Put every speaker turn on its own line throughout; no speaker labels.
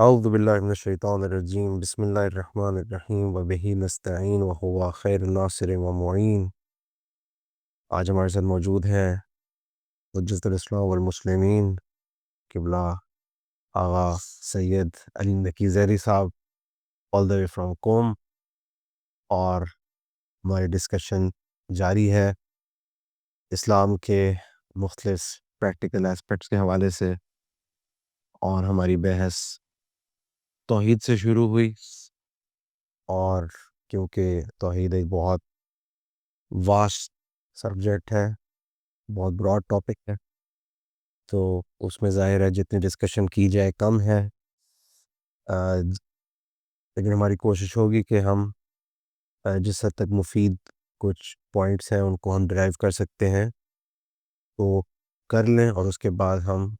اعوذ باللہ من الشیطان الرجیم بسم اللہ الرحمن الرحیم وبہ نستعین وہو خیر الناصر ومعین۔ آج ہمارے ساتھ موجود ہیں حجت الاسلام والمسلمین قبلہ آغا سید علی نقی زیری صاحب all the way from قوم، اور ہماری ڈسکشن جاری ہے اسلام کے مختلف پریکٹیکل ایسپیکٹس کے حوالے سے، اور ہماری بحث توحید سے شروع ہوئی، اور کیونکہ توحید ایک بہت واسٹ سبجیکٹ ہے، بہت براڈ ٹاپک ہے، تو اس میں ظاہر ہے جتنی ڈسکشن کی جائے کم ہے، لیکن ہماری کوشش ہوگی کہ ہم جس حد تک مفید کچھ پوائنٹس ہیں ان کو ہم ڈرائیو کر سکتے ہیں تو کر لیں، اور اس کے بعد ہم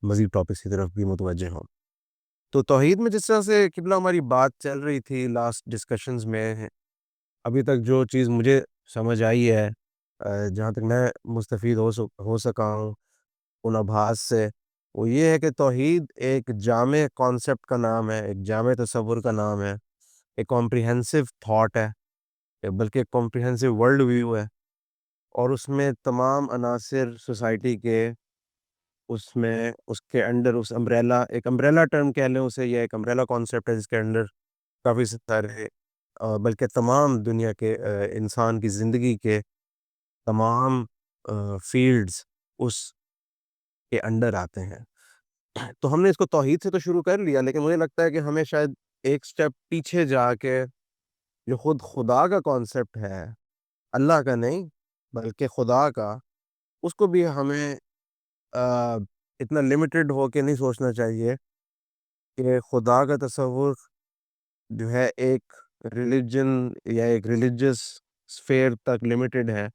مزید ٹاپکس کی طرف بھی متوجہ ہوں۔ تو توحید میں جس طرح سے قبلہ ہماری بات چل رہی تھی لاسٹ ڈسکشنز میں، ابھی تک جو چیز مجھے سمجھ آئی ہے، جہاں تک میں مستفید ہو سکا ہوں ان ابحاث سے، وہ یہ ہے کہ توحید ایک جامع کانسیپٹ کا نام ہے، ایک جامع تصور کا نام ہے، ایک کمپریہنسو تھاٹ ہے، بلکہ ایک کمپریہنسو ورلڈ ویو ہے، اور اس میں تمام عناصر سوسائٹی کے، اس میں اس کے انڈر اس امبریلا، ایک امبریلا ٹرم کہہ لیں اسے، یہ ایک امبریلا کانسیپٹ ہے جس کے انڈر کافی سارے بلکہ تمام دنیا کے انسان کی زندگی کے تمام فیلڈز اس کے انڈر آتے ہیں۔ تو ہم نے اس کو توحید سے تو شروع کر لیا، لیکن مجھے لگتا ہے کہ ہمیں شاید ایک سٹیپ پیچھے جا کے جو خود خدا کا کانسیپٹ ہے، اللہ کا نہیں بلکہ خدا کا، اس کو بھی ہمیں اتنا لمیٹڈ ہو کے نہیں سوچنا چاہیے کہ خدا کا تصور جو ہے ایک ریلیجن یا ایک ریلیجس سفیر تک لمیٹڈ ہے،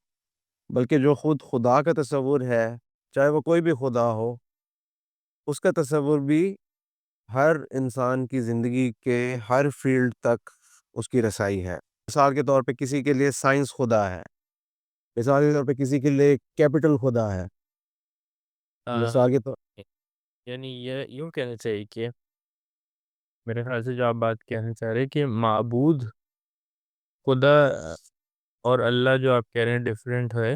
بلکہ جو خود خدا کا تصور ہے، چاہے وہ کوئی بھی خدا ہو، اس کا تصور بھی ہر انسان کی زندگی کے ہر فیلڈ تک اس کی رسائی ہے۔ مثال کے طور پہ کسی کے لیے سائنس خدا ہے، مثال کے طور پہ کسی کے لیے کیپٹل خدا ہے، مثال کے طور
یعنی یہ یوں کہنا چاہیے کہ میرے خیال سے جو آپ بات کہنا چاہ رہے ہیں کہ معبود خدا اور اللہ جو آپ کہہ رہے ہیں ڈیفرنٹ ہے،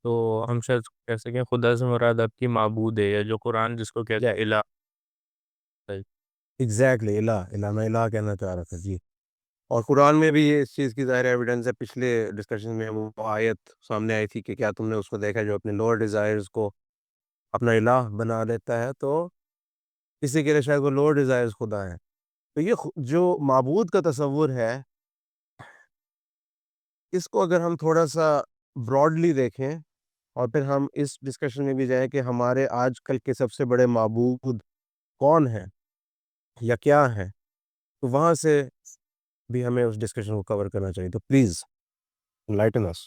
تو ہم شاید کہہ سکیں خدا سے مراد آپ کی معبود ہے، یا جو قرآن جس کو کہتا ہے الہ۔
ایگزیکٹلی الہ میں الہ کہنا چاہ رہا تھا جی، اور قرآن میں بھی یہ اس چیز کی ظاہر ایویڈنس ہے۔ پچھلے ڈسکشن میں وہ آیت سامنے آئی تھی کہ کیا تم نے اس کو دیکھا جو اپنے لوور ڈیزائرز کو اپنا الہ بنا لیتا ہے، تو کسی کے لیے شاید وہ لوور ڈیزائرز خدا ہے۔ تو یہ جو معبود کا تصور ہے، اس کو اگر ہم تھوڑا سا براڈلی دیکھیں، اور پھر ہم اس ڈسکشن میں بھی جائیں کہ ہمارے آج کل کے سب سے بڑے معبود کون ہیں یا کیا ہیں، تو وہاں سے بھی ہمیں اس ڈسکشن کو کور کرنا چاہیے۔ تو پلیز enlighten us۔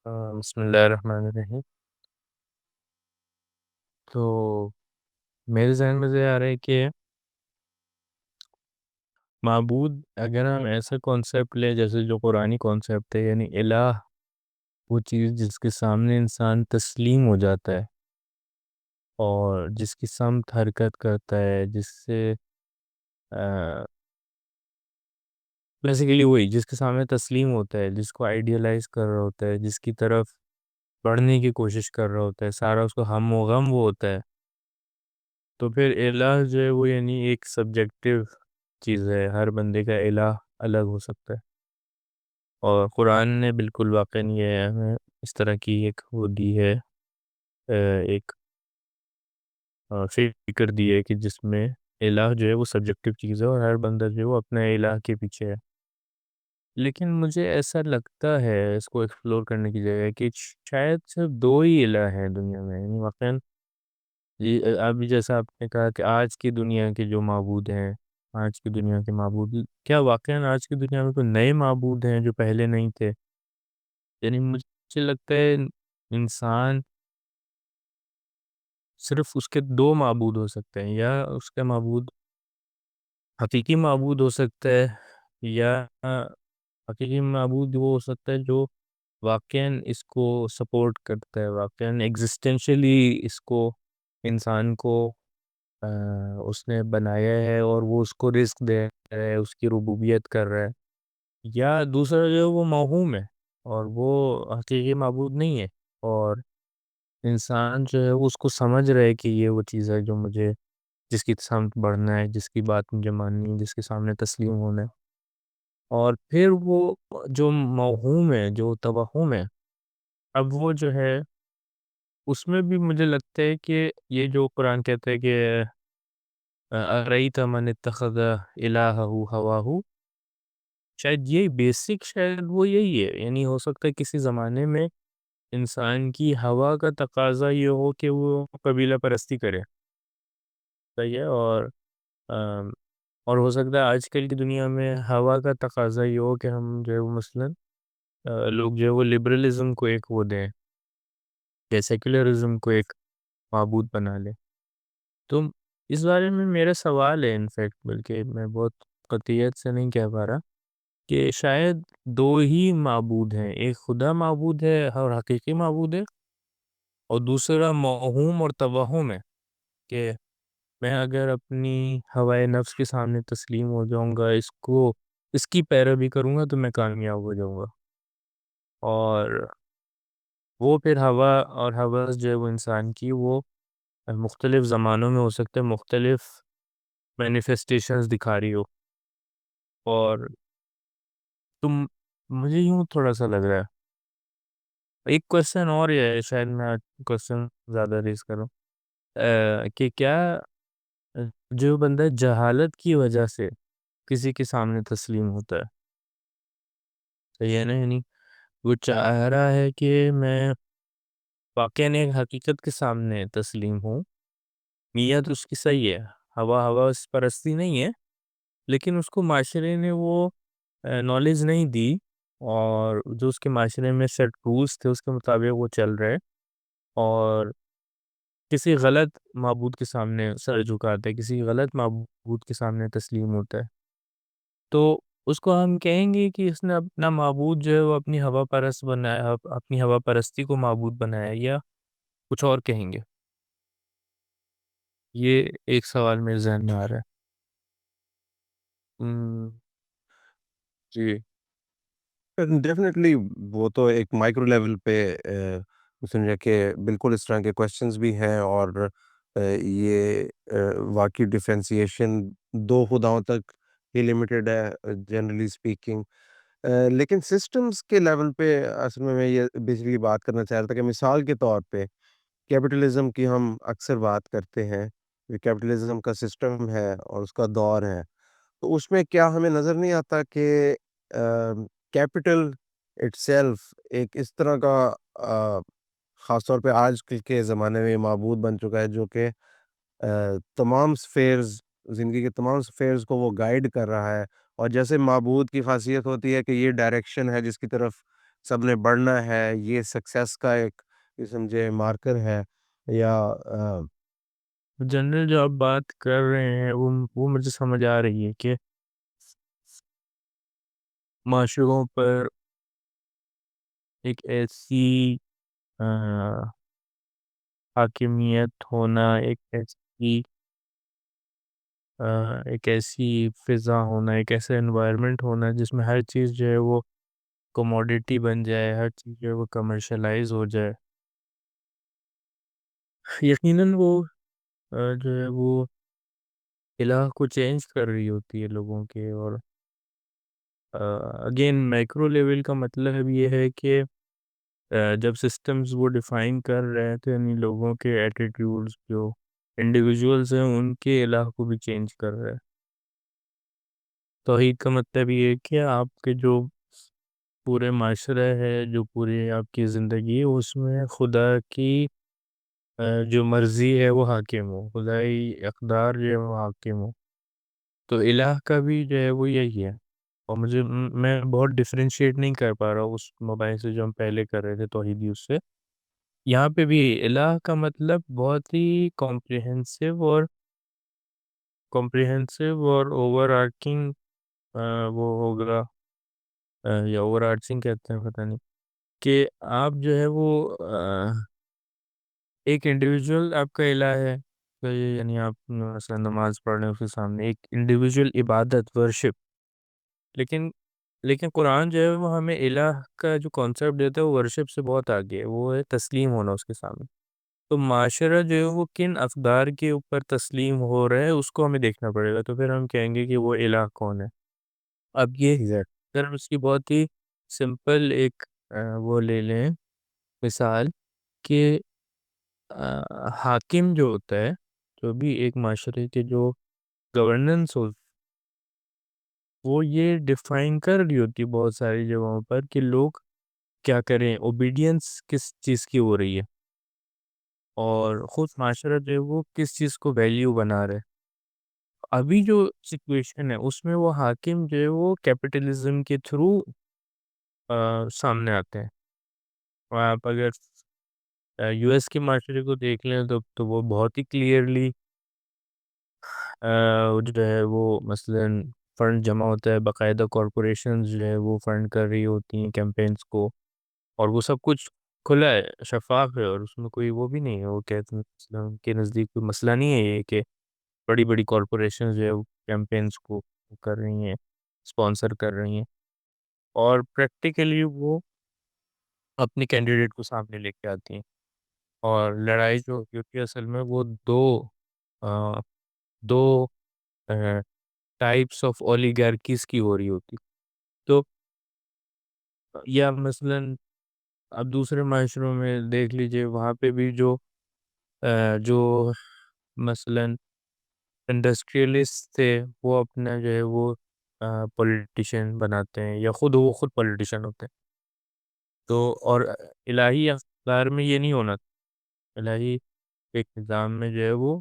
بسم اللہ الرحمن الرحیم۔ تو میرے ذہن میں سے آ رہا ہے کہ معبود اگر ہم ایسا کانسیپٹ لیں جیسے جو قرآنی کانسیپٹ ہے، یعنی الہ وہ چیز جس کے سامنے انسان تسلیم ہو جاتا ہے اور جس کی سمت حرکت کرتا ہے، جس سے بیسیکلی وہی جس کے سامنے تسلیم ہوتا ہے، جس کو آئیڈیالائز کر رہا ہوتا ہے، جس کی طرف بڑھنے کی کوشش کر رہا ہوتا ہے، سارا اس کو ہم و غم وہ ہوتا ہے، تو پھر الہ جو ہے وہ یعنی ایک سبجیکٹیو چیز ہے، ہر بندے کا الہ الگ ہو سکتا ہے، اور قرآن نے بالکل واقعی یہ ہمیں اس طرح کی ایک وہ دی ہے، ایک فکر دی ہے کہ جس میں الہ جو ہے وہ سبجیکٹیو چیز ہے اور ہر بندہ جو ہے وہ اپنے الہ کے پیچھے ہے۔ لیکن مجھے ایسا لگتا ہے اس کو ایکسپلور کرنے کی جگہ کہ شاید صرف دو ہی الہ ہیں دنیا میں، یعنی واقعاً ابھی جیسا آپ نے کہا کہ آج کی دنیا کے جو معبود ہیں، آج کی دنیا کے معبود، کیا واقعاً آج کی دنیا میں کوئی نئے معبود ہیں جو پہلے نہیں تھے؟ یعنی مجھے لگتا ہے انسان صرف اس کے دو معبود ہو سکتے ہیں، یا اس کا معبود حقیقی معبود ہو سکتا ہے، یا حقیقی معبود وہ ہو سکتا ہے جو واقعاً اس کو سپورٹ کرتا ہے، واقعاً ایگزسٹینشلی اس کو انسان کو اس نے بنایا ہے اور وہ اس کو رزق دے رہا ہے، اس کی ربوبیت کر رہا ہے، یا دوسرا جو ہے وہ موہوم ہے اور وہ حقیقی معبود نہیں ہے، اور انسان جو ہے وہ اس کو سمجھ رہا ہے کہ یہ وہ چیز ہے جو مجھے، جس کی سمت بڑھنا ہے، جس کی بات مجھے ماننی ہے، جس کے سامنے تسلیم ہونا ہے، اور پھر وہ جو موہوم ہے، جو توہم ہے، اب وہ جو ہے اس میں بھی مجھے لگتا ہے کہ یہ جو قرآن کہتا ہے کہ ارَأَیْتَ مَنِ اتَّخَذَ إِلَٰهَهُ هَوَاهُ، شاید یہ بیسک شاید وہ یہی ہے، یعنی ہو سکتا ہے کسی زمانے میں انسان کی ہوا کا تقاضا یہ ہو کہ وہ قبیلہ پرستی کرے، صحیح ہے، آم، اور ہو سکتا ہے آج کل کی دنیا میں ہوا کا تقاضا یہ ہو کہ ہم جو ہے وہ مثلاً لوگ جو ہے وہ لبرلزم کو ایک وہ دیں یا سیکولرزم کو ایک معبود بنا لیں۔ تو اس بارے میں میرا سوال ہے، انفیکٹ بلکہ میں بہت قطعیت سے نہیں کہہ پا رہا، کہ شاید دو ہی معبود ہیں، ایک خدا معبود ہے اور حقیقی معبود ہے، اور دوسرا موہوم اور توہم ہے کہ میں اگر اپنی ہوائے نفس کے سامنے تسلیم ہو جاؤں گا، اس کی پیروی کروں گا تو میں کامیاب ہو جاؤں گا، اور وہ پھر ہوا اور ہوس جو ہے وہ انسان کی وہ مختلف زمانوں میں ہو سکتے ہیں، مختلف مینیفیسٹیشنز دکھا رہی ہو، اور تم مجھے یوں تھوڑا سا لگ رہا ہے ایک کوشچن اور یہ ہے، شاید میں کوشچن زیادہ ریز کروں، کہ کیا جو بندہ جہالت کی وجہ سے کسی کے سامنے تسلیم ہوتا ہے، صحیح ہے نا، یعنی وہ چاہ رہا ہے کہ میں واقعاً ایک حقیقت کے سامنے تسلیم ہوں، نیت اس کی صحیح ہے، ہوا اس پرستی نہیں ہے، لیکن اس کو معاشرے نے وہ نالج نہیں دی، اور جو اس کے معاشرے میں سیٹ رولز تھے اس کے مطابق وہ چل رہے، اور کسی غلط معبود کے سامنے سر جھکاتا ہے، کسی غلط معبود کے سامنے تسلیم ہوتا ہے، تو اس کو ہم کہیں گے کہ اس نے اپنا معبود جو ہے وہ اپنی ہوا پرست بنایا، اپنی ہوا پرستی کو معبود بنایا، یا کچھ اور کہیں گے؟ یہ ایک سوال میرے ذہن میں آ رہا ہے۔ جی
ڈیفینیٹلی وہ تو ایک مائکرو لیول پہ سمجھا کہ بالکل اس طرح کے کوشچنز بھی ہیں، اور یہ واقعی ڈیفرینسیشن دو خداؤں تک ہی لمیٹڈ ہے جنرلی اسپیکنگ، لیکن سسٹمز کے لیول پہ اصل میں یہ بیسیکلی بات کرنا چاہ رہا تھا کہ مثال کے طور پہ کیپٹلزم کی ہم اکثر بات کرتے ہیں، یہ کیپٹلزم کا سسٹم ہے اور اس کا دور ہے، تو اس میں کیا ہمیں نظر نہیں آتا کہ کیپٹل اٹ سیلف ایک اس طرح کا خاص طور پہ آج کے زمانے میں معبود بن چکا ہے جو کہ تمام سفیئرز، زندگی کے تمام سفیئرز کو وہ گائیڈ کر رہا ہے، اور جیسے معبود کی خاصیت ہوتی ہے کہ یہ ڈائریکشن ہے جس کی طرف سب نے بڑھنا ہے، یہ سکسیس کا ایک یہ سمجھے مارکر ہے، یا
جنرل جو آپ بات کر رہے ہیں وہ مجھے سمجھ آ رہی ہے کہ معاشروں پر ایک ایسی آ، حاکمیت ہونا، ایک ایسی فضا ہونا، ایک ایسا انوائرمنٹ ہونا جس میں ہر چیز جو ہے وہ کموڈیٹی بن جائے، ہر چیز جو ہے وہ کمرشلائز ہو جائے، یقیناً وہ جو ہے وہ الہ کو چینج کر رہی ہوتی ہے لوگوں کے، اور اگین مائکرو لیول کا مطلب یہ ہے کہ جب سسٹمز وہ ڈیفائن کر رہے ہیں تو یعنی لوگوں کے ایٹیٹیوڈز جو انڈیویجولز ہیں ان کے الہ کو بھی چینج کر رہے ہیں۔ توحید کا مطلب یہ ہے کہ آپ کے جو پورے معاشرہ ہے، جو پوری آپ کی زندگی ہے، اس میں خدا کی جو مرضی ہے وہ حاکم ہو، خدائی اقدار جو ہے وہ حاکم ہو، تو الہ کا بھی جو ہے وہ یہی ہے، اور میں بہت ڈفرینشیٹ نہیں کر پا رہا ہوں اس موبائل سے جو ہم پہلے کر رہے تھے توحیدی، اس سے یہاں پہ بھی الہ کا مطلب بہت ہی کمپریہنسو اور اوور آرکنگ وہ ہوگا، یا اوور آرچنگ کہتے ہیں پتہ نہیں، کہ آپ جو ہے وہ ایک انڈیویجول آپ کا الہ ہے، تو یہ یعنی آپ مثلا نماز پڑھ رہے ہیں اس کے سامنے ایک انڈیویجول عبادت ورشپ، لیکن قرآن جو ہے وہ ہمیں الہ کا جو کانسیپٹ دیتا ہے وہ ورشپ سے بہت آگے ہے، وہ ہے تسلیم ہونا اس کے سامنے. تو معاشرہ جو ہے وہ کن اقدار کے اوپر تسلیم ہو رہا ہے اس کو ہمیں دیکھنا پڑے گا، تو پھر ہم کہیں گے کہ وہ الہ کون ہے. اب یہ
ایگزیکٹ.
اگر ہم اس کی بہت ہی سمپل ایک وہ لے لیں مثال کہ حاکم جو ہوتا ہے، جو بھی ایک معاشرے کے جو گورننس ہو، وہ یہ ڈیفائن کر رہی ہوتی ہے بہت ساری جگہوں پر کہ لوگ کیا کریں، اوبیڈینس کس چیز کی ہو رہی ہے، اور خود معاشرہ جو ہے وہ کس چیز کو ویلیو بنا رہا ہے. ابھی جو سچویشن ہے اس میں وہ حاکم جو ہے وہ کیپٹلزم کے تھرو سامنے آتے ہیں. اور آپ اگر یو ایس کے معاشرے کو دیکھ لیں تو وہ بہت ہی کلیئرلی جو ہے وہ مثلاً فنڈ جمع ہوتا ہے، باقاعدہ کارپوریشنز جو ہے وہ فنڈ کر رہی ہوتی ہیں کیمپینز کو، اور وہ سب کچھ کھلا ہے، شفاف ہے، اور اس میں کوئی وہ بھی نہیں ہے. وہ کہتے ہیں مثلاً ان کے نزدیک کوئی مسئلہ نہیں ہے یہ کہ بڑی بڑی کارپوریشنز جو ہے وہ کیمپینز کو کر رہی ہیں، اسپانسر کر رہی ہیں، اور پریکٹیکلی وہ اپنے کینڈیڈیٹ کو سامنے لے کے آتی ہیں. اور لڑائی جو ہوتی ہے اصل میں وہ آ، دو ٹائپس آف اولیگارکیز کی ہو رہی ہوتی. تو یا مثلاً اب دوسرے معاشروں میں دیکھ لیجئے، وہاں پہ بھی جو مثلاً انڈسٹریلسٹ تھے وہ اپنا جو ہے وہ پولیٹیشین بناتے ہیں، یا وہ خود پولیٹیشین ہوتے ہیں. تو اور الہی اقدار میں یہ نہیں ہونا. الہی ایک نظام میں جو ہے وہ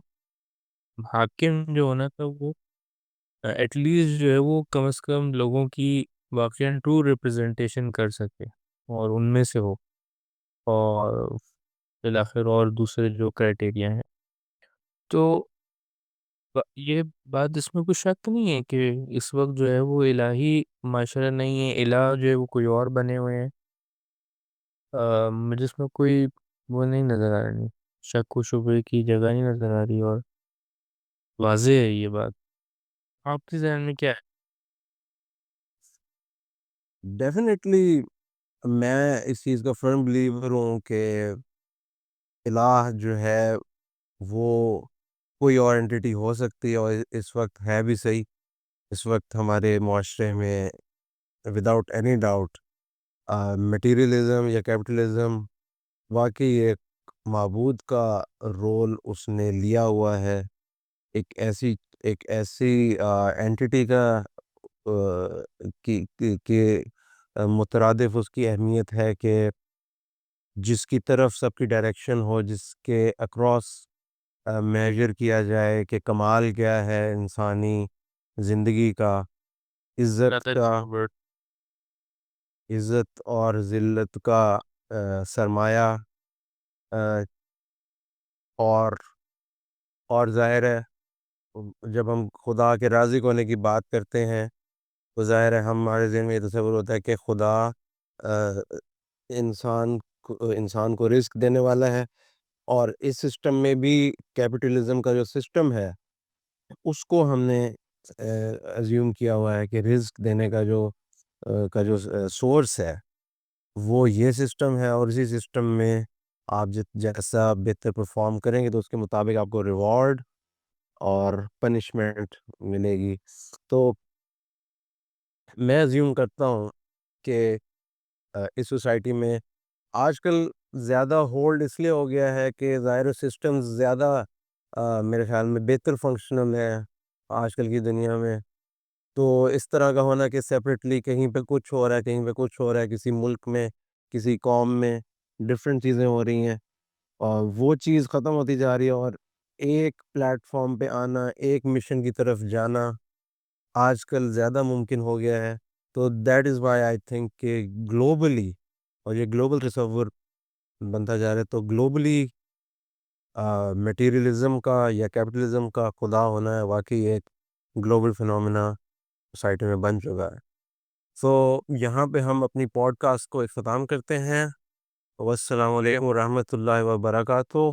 حاکم جو ہونا تھا وہ ایٹ لیسٹ جو ہے وہ کم از کم لوگوں کی واقعاً ٹرو ریپرزنٹیشن کر سکے اور ان میں سے ہو، اور بالآخر اور دوسرے جو کرائٹیریا ہیں. تو یہ بات اس میں کوئی شک نہیں ہے کہ اس وقت جو ہے وہ الہی معاشرہ نہیں ہے، الہ جو ہے وہ کوئی اور بنے ہوئے ہیں. مجھے اس میں کوئی وہ نہیں نظر آ رہی، شک و شبے کی جگہ نہیں نظر آ رہی، اور واضح ہے یہ بات. آپ کے ذہن میں کیا ہے؟
ڈیفینیٹلی میں اس چیز کا فرم بلیور ہوں کہ الہ جو ہے وہ کوئی اور انٹیٹی ہو سکتی ہے، اور اس وقت ہے بھی صحیح. اس وقت ہمارے معاشرے میں وداؤٹ اینی ڈاؤٹ مٹیریلزم یا کیپٹلزم واقعی ایک معبود کا رول اس نے لیا ہوا ہے. ایک ایسی اینٹی کا کہ مترادف اس کی اہمیت ہے کہ جس کی طرف سب کی ڈائریکشن ہو، جس کے اکراس میجر کیا جائے کہ کمال کیا ہے انسانی زندگی کا، عزت
Another
کا،
word.
عزت اور ذلت کا سرمایہ. آ، اور ظاہر ہے جب ہم خدا کے راضی ہونے کی بات کرتے ہیں تو ظاہر ہے ہمارے ذہن میں یہ تصور ہوتا ہے کہ خدا آ، انسان کو رزق دینے والا ہے، اور اس سسٹم میں بھی کیپٹلزم کا جو سسٹم ہے اس کو ہم نے ایزیوم کیا ہوا ہے کہ رزق دینے کا جو سورس ہے وہ یہ سسٹم ہے، اور اسی سسٹم میں آپ جیسا بہتر پرفارم کریں گے تو اس کے مطابق آپ کو ریوارڈ اور پنشمنٹ ملے گی. تو میں ایزیوم کرتا ہوں کہ اس سوسائٹی میں آج کل زیادہ ہولڈ اس لیے ہو گیا ہے کہ ظاہر سسٹم زیادہ میرے خیال میں بہتر فنکشنل ہے آج کل کی دنیا میں. تو اس طرح کا ہونا کہ سیپریٹلی کہیں پہ کچھ ہو رہا ہے، کہیں پہ کچھ ہو رہا ہے، کسی ملک میں، کسی قوم میں ڈفرینٹ چیزیں ہو رہی ہیں، اور وہ چیز ختم ہوتی جا رہی ہے، اور ایک پلیٹ فارم پہ آنا، ایک مشن کی طرف جانا آج کل زیادہ ممکن ہو گیا ہے. تو that is why I think کہ گلوبلی، اور یہ گلوبل تصور بنتا جا رہا ہے، تو گلوبلی میٹیریلزم کا یا کیپٹلزم کا خدا ہونا ہے واقعی ایک گلوبل فنومینا سوسائٹی میں بن چکا ہے. سو یہاں پہ ہم اپنی پوڈ کاسٹ کو اختتام کرتے ہیں. والسلام علیکم ورحمۃ اللہ وبرکاتہ.